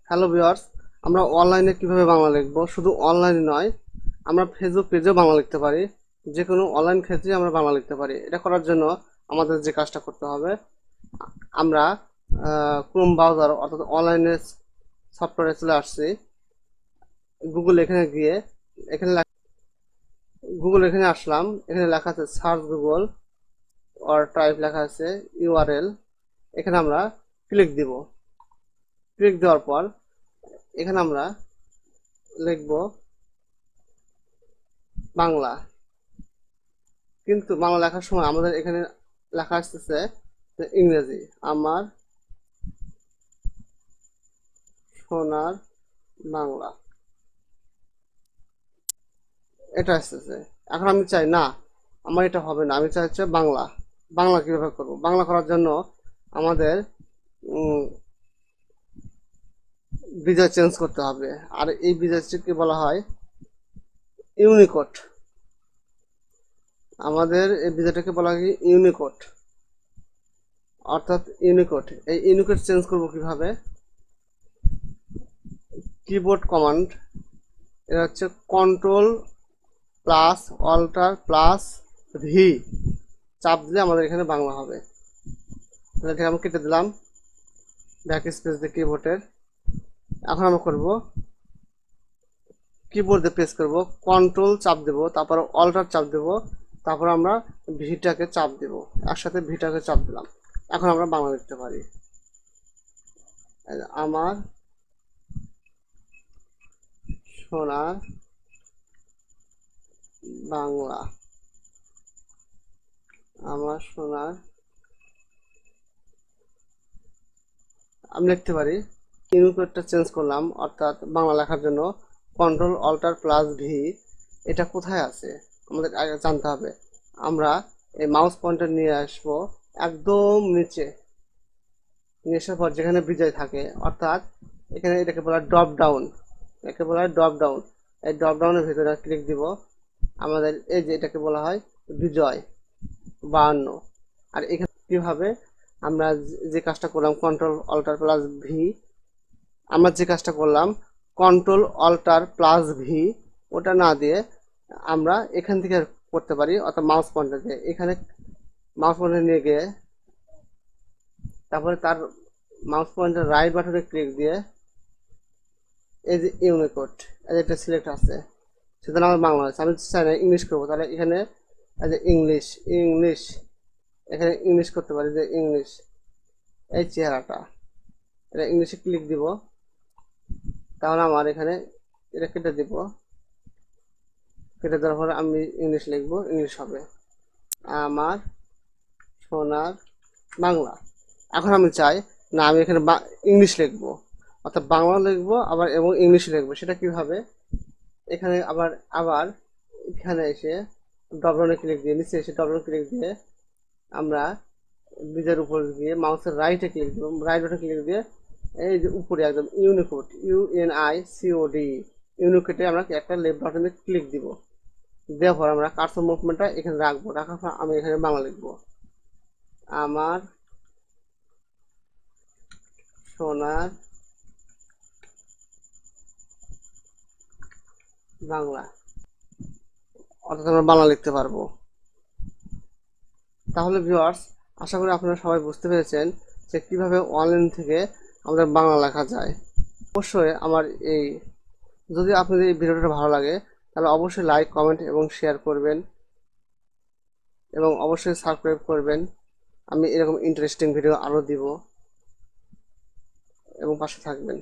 Hello viewers, আমরা অনলাইনে কিভাবে বাংলা লিখবো? শুধু অনলাইনে নয়, আমরা ফেসবুক পেজেও বাংলা লিখতে পারি। যে কোনো অনলাইন ক্ষেত্রে আমরা বাংলা লিখতে পারি। এটা করার জন্য আমাদের যে কাজটা করতে হবে, আমরা ক্রোম ব্রাউজার অর্থাৎ অনলাইনে সফটওয়্যারে চলে আসছি। গুগল এখানে গিয়ে এখানে গুগল এখানে আসলাম। এখানে লেখা আছে সার্চ গুগল অর টাইপ, লেখা আছে ইউআরএল। এখানে আমরা ক্লিক দিব। ক্লিক দেওয়ার পর এখানে আমরা লিখব বাংলা। কিন্তু বাংলা লেখার সময় আমাদের এখানে লেখা আসতেছে ইংরেজি। আমার সোনার বাংলা, এটা আসতেছে। এখন আমি চাই না, আমার এটা হবে না, আমি চাই হচ্ছে বাংলা। বাংলা কিভাবে করব? বাংলা করার জন্য আমাদের বিজয় চেঞ্জ করতে হবে। আর এই বিজয়টিকে বলা হয় ইউনিকোড। আমাদের এই বিজয়টাকে বলা হয় ইউনিকোড, অর্থাৎ ইউনিকোড। এই ইউনিকোড চেঞ্জ করব কিভাবে? কিবোর্ড কমান্ড, এটা হচ্ছে control plus alter plus V, চাপ দিলে আমাদের এখানে বাংলা হবে। তাহলে এটাকে আমি কেটে দিলাম ব্যাক স্পেস দিয়ে কিবোর্ডের। এখন আমরা করব কিবোর্ড দিয়ে প্রেস করব, কন্ট্রোল চাপ দেব, তারপর অল্টার চাপ দেব, তারপর আমরা ভিটাকে চাপ দেব। একসাথে ভিটাকে চাপ দিলাম। এখন আমরা বাংলা লিখতে পারি। আমার সোনার বাংলা, আমার সোনার। আমি লিখতে পারি ইউনিকোডটা চেঞ্জ করলাম, অর্থাৎ বাংলা লেখার জন্য কন্ট্রোল অল্টার প্লাস ভি। এটা কোথায় আছে আমাদের আগে জানতে হবে। আমরা এই মাউস পয়েন্টার নিয়ে আসবো একদম নিচে। নিয়ে আসার পর যেখানে বিজয় থাকে, অর্থাৎ এখানে এটাকে বলা হয় ড্রপ ডাউন। এটাকে বলা হয় ড্রপ ডাউন। এই ড্রপ ডাউনের ভিতরে ক্লিক দিব। আমাদের এই যে এটাকে বলা হয় বিজয় 52। আর এখানে কিভাবে আমরা যে কাজটা করলাম কন্ট্রোল অল্টার প্লাস ভি, আমরা যে কাজটা করলাম কন্ট্রোল অল্টার প্লাস ভি, ওটা না দিয়ে আমরা এখান থেকে করতে পারি, অর্থাৎ মাউস পয়েন্টার দিয়ে এখানে মাউস পয়েন্টার নিয়ে গিয়ে তারপরে তার মাউস পয়েন্টার রাইট বাটনে ক্লিক দিয়ে এই যে ইউনিকোড এটা সিলেক্ট আছে, সেটা আমার বাংলা আছে। আমি চাই না ইংলিশ করবো, তাহলে এখানে এই যে ইংলিশ, ইংলিশ এখানে ইংলিশ করতে পারি, যে ইংলিশ এই চেহারাটা, এটা ইংলিশে ক্লিক দিব। তাহলে আমার এখানে এটা কেটে দিব। কেটে দেওয়ার পরে আমি ইংলিশ লিখবো, ইংলিশ হবে আমার সোনার বাংলা। এখন আমি চাই না, আমি এখানে ইংলিশ লিখবো, অর্থাৎ বাংলা লিখবো আবার এবং ইংলিশ লিখবো। সেটা কিভাবে? এখানে আবার আবার এখানে এসে ডবলনে ক্লিক দিয়ে, নিচে এসে ডবলনে ক্লিক দিয়ে আমরা বীজের উপর গিয়ে মাউসের রাইটে ক্লিক দিব। রাইট বাটনে ক্লিক দিয়ে এই যে উপরে একদম ইউনিকোড, ইউএনআইসিওডি, ইউনিকোডে আমরা একটা লেফট বাটনে ক্লিক দিব। দেওয়ার পর আমরা কার্সর মুভমেন্টটা এখানে রাখবো। রাখার পর আমি এখানে বাংলা লিখবো আমার সোনার বাংলা, অর্থাৎ আমরা বাংলা লিখতে পারবো। তাহলে ভিউয়ার্স, আশা করি আপনারা সবাই বুঝতে পেরেছেন যে কিভাবে অনলাইন থেকে আমাদের বাংলা লেখা যায়। অবশ্যই আমার যদি আপনাদের এই ভিডিওটা ভালো লাগে তাহলে অবশ্যই লাইক, কমেন্ট এবং শেয়ার করবেন এবং অবশ্যই সাবস্ক্রাইব করবেন। আমি এরকম ইন্টারেস্টিং ভিডিও আরও দিব এবং পাশে থাকবেন।